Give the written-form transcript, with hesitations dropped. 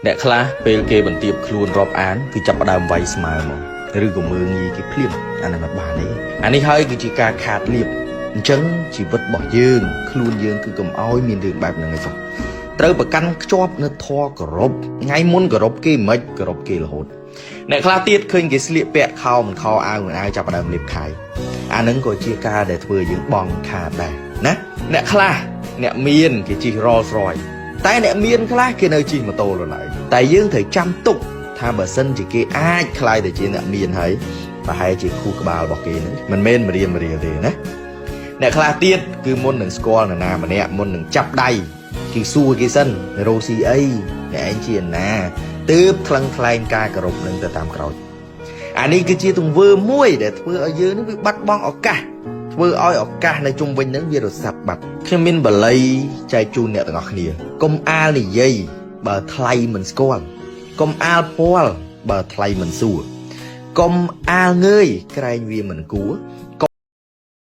អ្នកខ្លះពេលគេបន្ទាបខ្លួនរាប់អានគឺចាប់ផ្ដើមវាយស្មើមកឬក៏មើងងាយគេភ្លាមអានេះមិនបានទេអានេះហើយគឺជាការខាតលៀបអញ្ចឹងជីវិតរបស់យើងខ្លួនយើងគឺកុំឲ្យមានរឿងបែបហ្នឹងឯងសោះត្រូវប្រកាន់ខ្ជាប់នៅធម៌គោរពថ្ងៃមុនគោរពគេមិនគោរពគេរហូតអ្នកខ្លះទៀតឃើញគេស្លៀកពាក់ខោមិនខោអាវមិនអាវចាប់ផ្ដើមលេបខាយអាហ្នឹងក៏ជាការដែលធ្វើយើងបងខាតដែរណាអ្នកខ្លះអ្នកមានគេជិះ Rolls Royce តែអ្នកមានខ្លះគេនៅជិះម៉ូតូលឡើយតែយើងត្រូវចាំទុកថាបើសិនជាគេអាចខ្លាយទៅជាអ្នកមានហើយប្រហែលជាខួរក្បាលរបស់គេហ្នឹងមិនមែនមរៀមរៀលទេណាអ្នកខ្លះទៀតគឺមុននឹងស្គាល់នរណាម្នាក់មុននឹងចាប់ដៃគេសួរគេសិនរោស៊ីអីអ្នកឯងជាណាទើបថ្លឹងថ្លែងការគោរពនឹងទៅតាមក្រោយអានេះគឺជាទង្វើមួយដែលធ្វើឲ្យយើងនឹងវាបាត់បង់ឱកាសធ្វើឲ្យឱកាសនៅជុំវិញនឹងវារសាត់បាត់ខ្ញុំមានបល័យចែកជូនអ្នកទាំងអស់គ្នាកុំអាលនិយាយបើថ្លៃមិនស្គាល់កុំអាលពាល់បើថ្លៃមិនសួរកុំអាលងើយក្រែងវាមិនគួរ